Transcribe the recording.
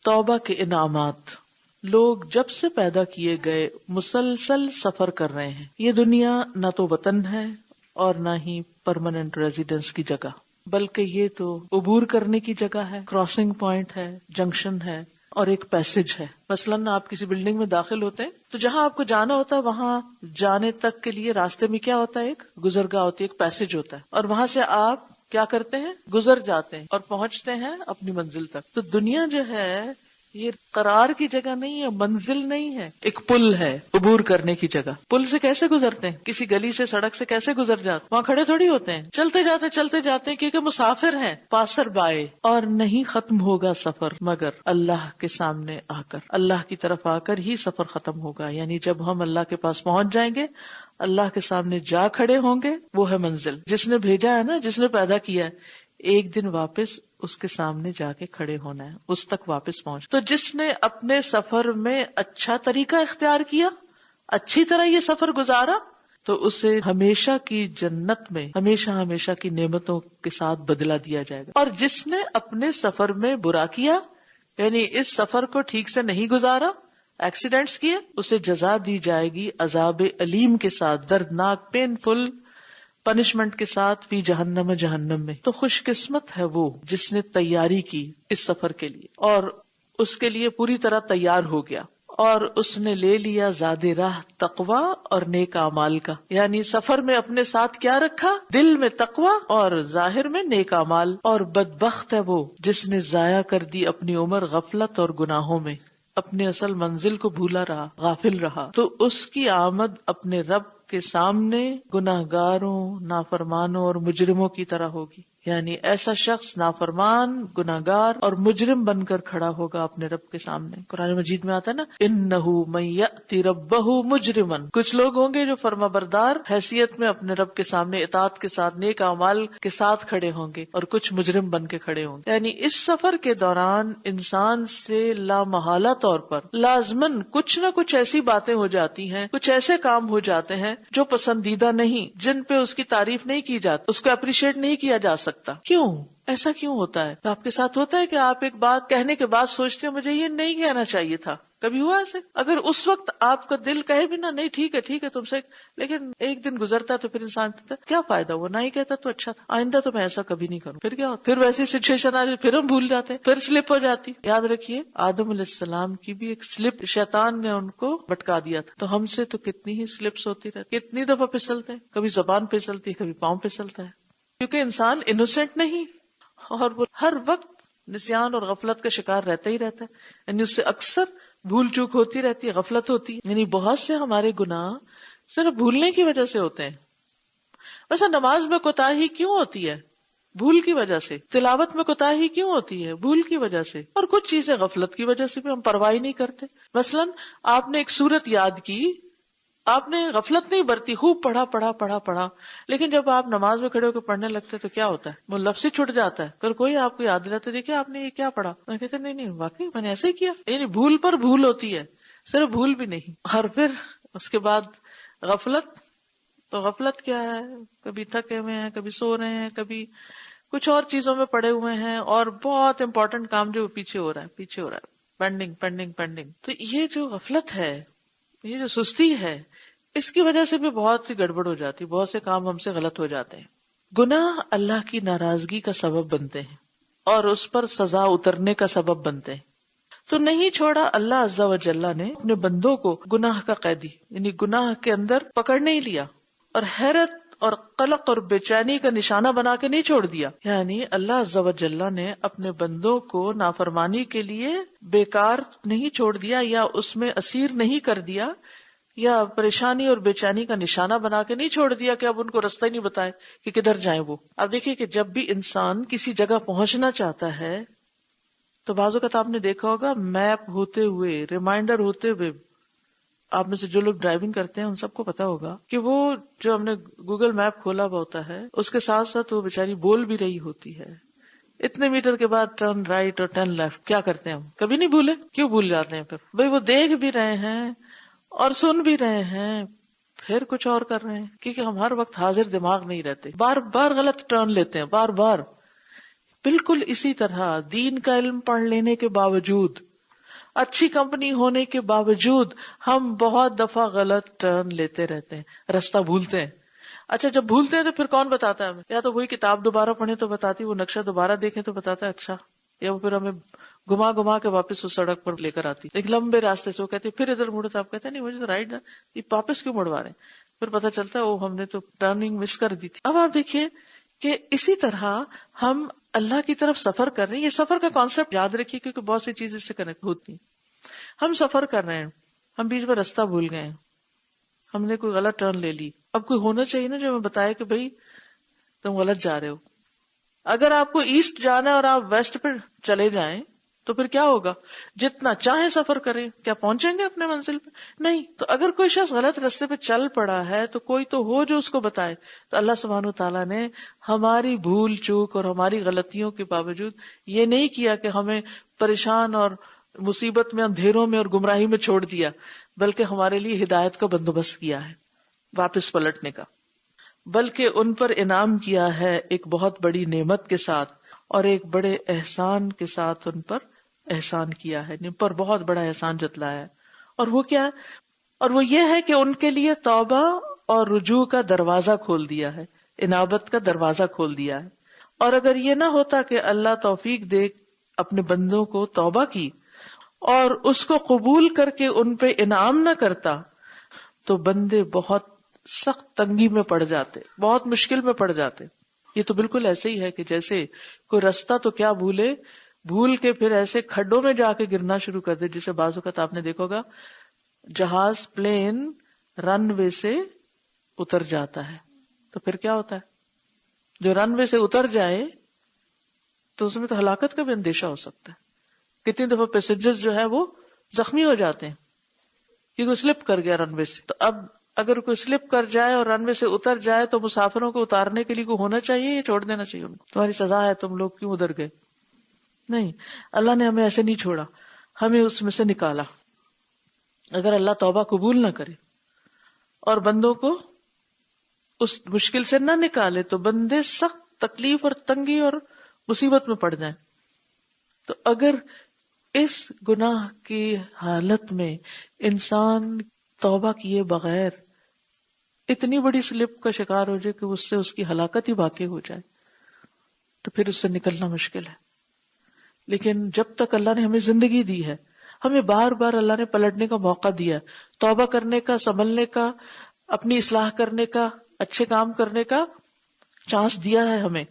توبہ کے انعامات. لوگ جب سے پیدا کیے گئے مسلسل سفر کر رہے ہیں. یہ دنیا نہ تو وطن ہے اور نہ ہی پرماننٹ ریزیڈنس کی جگہ، بلکہ یہ تو عبور کرنے کی جگہ ہے، کراسنگ پوائنٹ ہے، جنکشن ہے اور ایک پیسج ہے. مثلاً آپ کسی بلڈنگ میں داخل ہوتے ہیں تو جہاں آپ کو جانا ہوتا ہے وہاں جانے تک کے لیے راستے میں کیا ہوتا ہے؟ ایک گزرگاہ ہوتی ہے، ایک پیسج ہوتا ہے، اور وہاں سے آپ کیا کرتے ہیں؟ گزر جاتے ہیں اور پہنچتے ہیں اپنی منزل تک. تو دنیا جو ہے یہ قرار کی جگہ نہیں ہے، منزل نہیں ہے، ایک پل ہے عبور کرنے کی جگہ. پل سے کیسے گزرتے ہیں؟ کسی گلی سے، سڑک سے کیسے گزر جاتے؟ وہاں کھڑے تھوڑی ہوتے ہیں، چلتے جاتے ہیں کیونکہ مسافر ہیں، پاسر بائے. اور نہیں ختم ہوگا سفر مگر اللہ کے سامنے آ کر، اللہ کی طرف آ کر ہی سفر ختم ہوگا. یعنی جب ہم اللہ کے پاس پہنچ جائیں گے، اللہ کے سامنے جا کھڑے ہوں گے، وہ ہے منزل. جس نے بھیجا ہے نا، جس نے پیدا کیا ہے، ایک دن واپس اس کے سامنے جا کے کھڑے ہونا ہے، اس تک واپس پہنچ. تو جس نے اپنے سفر میں اچھا طریقہ اختیار کیا، اچھی طرح یہ سفر گزارا، تو اسے ہمیشہ کی جنت میں ہمیشہ کی نعمتوں کے ساتھ بدلہ دیا جائے گا. اور جس نے اپنے سفر میں برا کیا، یعنی اس سفر کو ٹھیک سے نہیں گزارا، ایکسیڈنٹس کیے، اسے جزا دی جائے گی عذاب علیم کے ساتھ، دردناک پین فل پنشمنٹ کے ساتھ، فی جہنم میں. تو خوش قسمت ہے وہ جس نے تیاری کی اس سفر کے لیے اور اس کے لیے پوری طرح تیار ہو گیا، اور اس نے لے لیا زاد راہ تقوی اور نیک اعمال کا. یعنی سفر میں اپنے ساتھ کیا رکھا؟ دل میں تقوی اور ظاہر میں نیک اعمال. اور بدبخت ہے وہ جس نے ضائع کر دی اپنی عمر غفلت اور گناہوں میں، اپنے اصل منزل کو بھولا رہا، غافل رہا. تو اس کی آمد اپنے رب کے سامنے گناہگاروں، نافرمانوں اور مجرموں کی طرح ہوگی. یعنی ایسا شخص نافرمان، گناہگار اور مجرم بن کر کھڑا ہوگا اپنے رب کے سامنے. قرآن مجید میں آتا ہے نا، انہ من یأتی ربہ مجرما. کچھ لوگ ہوں گے جو فرما بردار حیثیت میں اپنے رب کے سامنے اطاعت کے ساتھ، نیک اعمال کے ساتھ کھڑے ہوں گے، اور کچھ مجرم بن کے کھڑے ہوں گے. یعنی اس سفر کے دوران انسان سے لامحالہ طور پر لازماً کچھ نہ کچھ ایسی باتیں ہو جاتی ہیں، کچھ ایسے کام ہو جاتے ہیں جو پسندیدہ نہیں، جن پہ اس کی تعریف نہیں کی جاتی، اس کو اپریشیٹ نہیں کیا جا سکتا. کیوں ایسا کیوں ہوتا ہے؟ آپ کے ساتھ ہوتا ہے کہ آپ ایک بات کہنے کے بعد سوچتے ہیں مجھے یہ نہیں کہنا چاہیے تھا؟ کبھی ہوا ایسے؟ اگر اس وقت آپ کا دل کہے بھی نہ، نہیں ٹھیک ہے تم سے، لیکن ایک دن گزرتا تو پھر انسان کہتا کیا فائدہ ہوا، نہ ہی کہتا تو اچھا تھا، آئندہ تو میں ایسا کبھی نہیں کروں. پھر کیا ہوتا؟ پھر ویسی سچویشن آ جاتی، پھر ہم بھول جاتے ہیں، پھر سلپ ہو جاتی. یاد رکھیے آدم علیہ السلام کی بھی ایک سلپ شیطان نے ان کو بٹکا دیا تھا. تو ہم سے تو کتنی ہی سلپس ہوتی رہتی، کتنی دفعہ پھسلتے ہیں، کبھی زبان پھسلتی ہے، کبھی پاؤں پھسلتا ہے، کیونکہ انسان انوسینٹ نہیں، اور وہ ہر وقت نسیان اور غفلت کا شکار رہتا ہی رہتا ہے. یعنی اس سے اکثر بھول چوک ہوتی رہتی ہے، غفلت ہوتی ہے. یعنی بہت سے ہمارے گناہ صرف بھولنے کی وجہ سے ہوتے ہیں. ویسے نماز میں کوتاہی کیوں ہوتی ہے؟ بھول کی وجہ سے. تلاوت میں کوتاہی کیوں ہوتی ہے؟ بھول کی وجہ سے. اور کچھ چیزیں غفلت کی وجہ سے بھی ہم پرواہ نہیں کرتے. مثلاً آپ نے ایک سورت یاد کی، آپ نے غفلت نہیں برتی، خوب پڑھا، لیکن جب آپ نماز میں کھڑے ہو کے پڑھنے لگتے تو کیا ہوتا ہے؟ وہ لفظ ہی چھٹ جاتا ہے. پھر کوئی آپ کو یاد دلاتا، دیکھیں آپ نے یہ کیا پڑھا، میں کہتے نہیں واقعی میں نے ایسے ہی کیا. یعنی بھول پر بھول ہوتی ہے، صرف بھول بھی نہیں. اور پھر اس کے بعد غفلت. تو غفلت کیا ہے؟ کبھی تھکے ہوئے ہیں، کبھی سو رہے ہیں، کبھی کچھ اور چیزوں میں پڑے ہوئے ہیں، اور بہت امپورٹنٹ کام جو پیچھے ہو رہا ہے، پینڈنگ. تو یہ جو غفلت ہے، یہ جو سستی ہے، اس کی وجہ سے بھی بہت سی گڑبڑ ہو جاتی، بہت سے کام ہم سے غلط ہو جاتے ہیں. گناہ اللہ کی ناراضگی کا سبب بنتے ہیں اور اس پر سزا اترنے کا سبب بنتے ہیں. تو نہیں چھوڑا اللہ عز و جل نے اپنے بندوں کو گناہ کا قیدی، یعنی گناہ کے اندر پکڑ نہیں لیا، اور حیرت اور قلق اور بے چینی کا نشانہ بنا کے نہیں چھوڑ دیا. یعنی اللہ عز و جل نے اپنے بندوں کو نافرمانی کے لیے بیکار نہیں چھوڑ دیا، یا اس میں اسیر نہیں کر دیا، یا پریشانی اور بے چینی کا نشانہ بنا کے نہیں چھوڑ دیا کہ اب ان کو رستہ ہی نہیں بتائے کہ کدھر جائیں وہ. اب دیکھیے کہ جب بھی انسان کسی جگہ پہنچنا چاہتا ہے تو بعض اوقات آپ نے دیکھا ہوگا میپ ہوتے ہوئے، ریمائنڈر ہوتے ہوئے، آپ میں سے جو لوگ ڈرائیونگ کرتے ہیں ان سب کو پتا ہوگا کہ وہ جو ہم نے گوگل میپ کھولا ہوا ہوتا ہے اس کے ساتھ ساتھ وہ بیچاری بول بھی رہی ہوتی ہے اتنے میٹر کے بعد ٹرن رائٹ اور ٹرن لیفٹ. کیا کرتے ہیں ہم؟ کبھی نہیں بھولے؟ کیوں بھول جاتے ہیں؟ پھر بھئی وہ دیکھ بھی رہے ہیں اور سن بھی رہے ہیں، پھر کچھ اور کر رہے ہیں، کیونکہ ہم ہر وقت حاضر دماغ نہیں رہتے، بار بار غلط ٹرن لیتے ہیں، بار بار. بالکل اسی طرح دین کا علم پڑھ لینے کے باوجود اچھی کمپنی ہونے کے باوجود ہم بہت دفعہ غلط ٹرن لیتے رہتے ہیں، رستہ بھولتے ہیں. اچھا جب بھولتے ہیں تو پھر کون بتاتا ہے ہمیں؟ یا تو وہی کتاب دوبارہ پڑھیں تو بتاتی، وہ نقشہ دوبارہ دیکھیں تو بتاتا ہے اچھا، یا وہ پھر ہمیں گھما گھما کے واپس اس سڑک پر لے کر آتی. ایک لمبے راستے سے وہ کہتے پھر ادھر مڑو، تو آپ کہتے ہیں نہیں مجھے تو رائٹ، یہ واپس کیوں مڑوا رہے ہیں؟ پھر پتہ چلتا ہے وہ ہم نے تو ٹرننگ مس کر دی تھی. اب آپ دیکھیے کہ اسی طرح ہم اللہ کی طرف سفر کر رہے ہیں. یہ سفر کا کانسیپٹ یاد رکھیے کیونکہ بہت سی چیزیں اس سے کنیکٹ ہوتی ہیں. ہم سفر کر رہے ہیں، ہم بیچ میں راستہ بھول گئے ہیں، ہم نے کوئی غلط ٹرن لے لی. اب کوئی ہونا چاہیے نا جو ہمیں بتائے کہ بھائی تم غلط جا رہے ہو. اگر آپ کو ایسٹ جانا ہے اور آپ ویسٹ پہ چلے جائیں تو پھر کیا ہوگا؟ جتنا چاہیں سفر کریں، کیا پہنچیں گے اپنے منزل پہ؟ نہیں. تو اگر کوئی شخص غلط راستے پہ چل پڑا ہے تو کوئی تو ہو جو اس کو بتائے. تو اللہ سبحانہ وتعالیٰ نے ہماری بھول چوک اور ہماری غلطیوں کے باوجود یہ نہیں کیا کہ ہمیں پریشان اور مصیبت میں، اندھیروں میں اور گمراہی میں چھوڑ دیا، بلکہ ہمارے لیے ہدایت کا بندوبست کیا ہے، واپس پلٹنے کا. بلکہ ان پر انعام کیا ہے ایک بہت بڑی نعمت کے ساتھ اور ایک بڑے احسان کے ساتھ. ان پر احسان کیا ہے، ان پر بہت بڑا احسان جتلایا ہے. اور وہ کیا ہے؟ اور وہ یہ ہے کہ ان کے لیے توبہ اور رجوع کا دروازہ کھول دیا ہے، انابت کا دروازہ کھول دیا ہے. اور اگر یہ نہ ہوتا کہ اللہ توفیق دے اپنے بندوں کو توبہ کی اور اس کو قبول کر کے ان پہ انعام نہ کرتا تو بندے بہت سخت تنگی میں پڑ جاتے، بہت مشکل میں پڑ جاتے. یہ تو بالکل ایسے ہی ہے کہ جیسے کوئی رستہ تو کیا بھول کے پھر ایسے کھڈوں میں جا کے گرنا شروع کر دے. جسے بعض اوقات آپ نے دیکھا ہوگا جہاز پلین رن وے سے اتر جاتا ہے تو پھر کیا ہوتا ہے؟ جو رن وے سے اتر جائے تو اس میں تو ہلاکت کا بھی اندیشہ ہو سکتا ہے. کتنی دفعہ پیسنجر جو ہے وہ زخمی ہو جاتے ہیں کیونکہ سلپ کر گیا رن وے سے. تو اب اگر کوئی سلپ کر جائے اور رن وے سے اتر جائے تو مسافروں کو اتارنے کے لیے کوئی ہونا چاہیے یا چھوڑ دینا چاہیے؟ تمہاری سزا ہے، تم لوگ کیوں ادھر گئے؟ نہیں، اللہ نے ہمیں ایسے نہیں چھوڑا، ہمیں اس میں سے نکالا. اگر اللہ توبہ قبول نہ کرے اور بندوں کو اس مشکل سے نہ نکالے تو بندے سخت تکلیف اور تنگی اور مصیبت میں پڑ جائیں. تو اگر اس گناہ کی حالت میں انسان توبہ کیے بغیر اتنی بڑی سلپ کا شکار ہو جائے کہ اس سے اس کی ہلاکت ہی واقع ہو جائے تو پھر اس سے نکلنا مشکل ہے. لیکن جب تک اللہ نے ہمیں زندگی دی ہے، ہمیں بار بار اللہ نے پلٹنے کا موقع دیا، توبہ کرنے کا، سنبھلنے کا، اپنی اصلاح کرنے کا، اچھے کام کرنے کا چانس دیا ہے ہمیں.